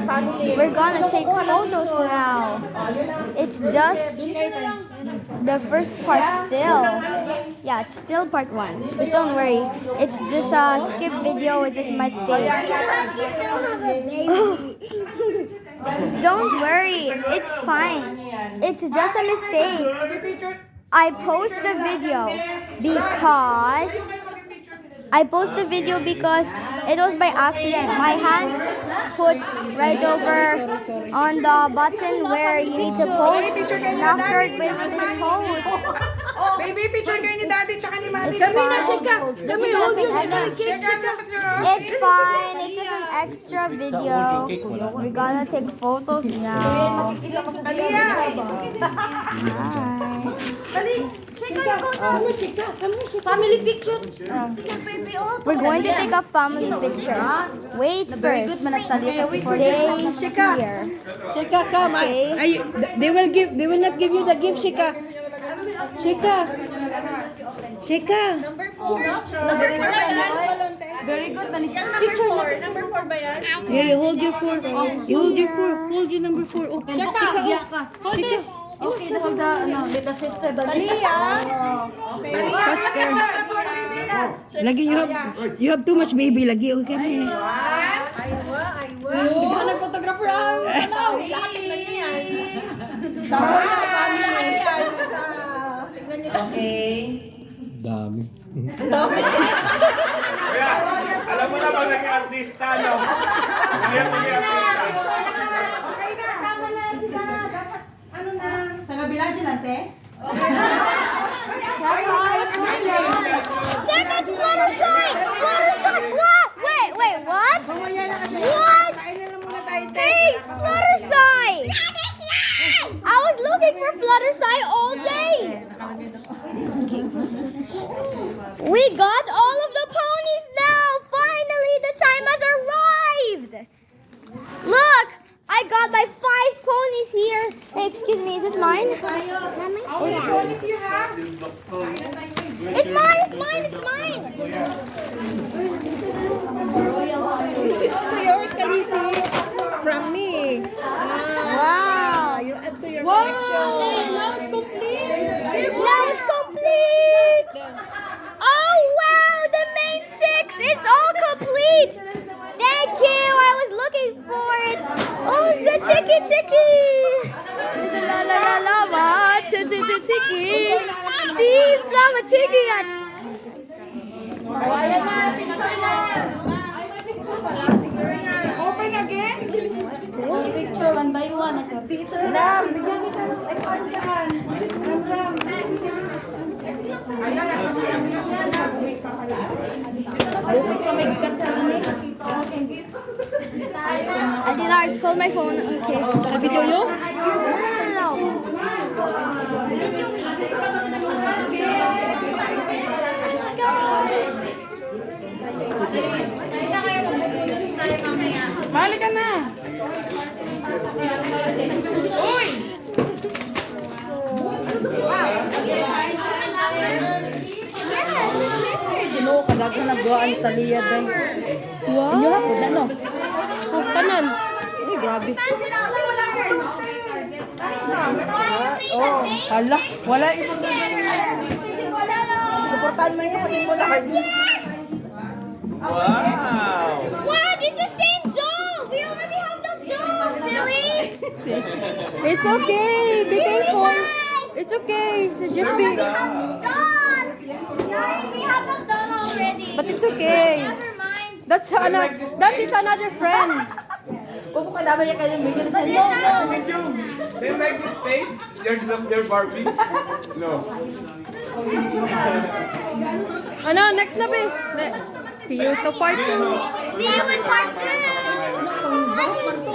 We're gonna take photos now. It's just the first part still. Yeah, it's still part 1. Just don't worry. It's just a skip video. It's just a mistake. Don't worry. It's fine. It's just a mistake. I post the video because it was by accident. My hand put right over on the button where you need to post, and after it was been post. Baby, picture kayo ni Daddy tsaka ni Mami. It's fine. It's just an extra video. We're gonna take photos now. Family picture. We're going to take a family picture. Wait first. Stay here. Shika, come. Okay. They will not give you the gift, Shika. Shika. Very good. Picture number 4 ba yan? Yeah, hold your 4. You hold your 4. Hold your number 4. Oh, Shika. Hold this. Okay, hold the, little sister. Talia. faster. Lagi you have too much, baby. Lagi, okay. Bigyan ng photographer. Hello. Okay. Dami. Alam mo na ba naging artista, no? Naging artista. Okay na, sama na sila. Ano na? Sa kabila dyan, ante? Circus Fluttershy! Fluttershy! What? Wait, what? What? Hey, Fluttershy! I was looking for Fluttershy all day. We got all of the ponies now. Finally, the time has arrived. Look, I got my 5 ponies here. Hey, excuse me, is this mine? How many ponies you have? It's mine. So yours, Kalisi, from me. Wow. You add to your Wow! collection. Now it's complete! Now it's complete. Oh wow, the main 6, it's all complete. Thank you. I was looking for it. Oh, it's a tiki. It's a la lava tiki. Steve's lava tiki. Open again? Picture 1 by 1. Peter. Ram, bigyan kita ng iPhone dyan. Ram. Lupit ko may kasalan eh. Auntie Lars, hold my phone. Okay. Para video yo? No. Balik ka na. Uy! Sino kadaghan nagwaan taliya din. Wow. Inyo ako na no. Oh, kanan. Uy, grabe. Oh, hala. Wala ito. Suportahan mo yun. Pagin mo lahat. Wow! What? It's the same doll. We already have the doll, silly. It's okay. Be thankful. It's okay. So just be... Doll. Sorry, we have the doll already. But it's okay. Never mind. That is another friend. Kung ka naman yung kanyang bigyan But sa this time, Same like this face? Your Barbie? No. Ano, next na ba? See you to part 2. see you in part 2.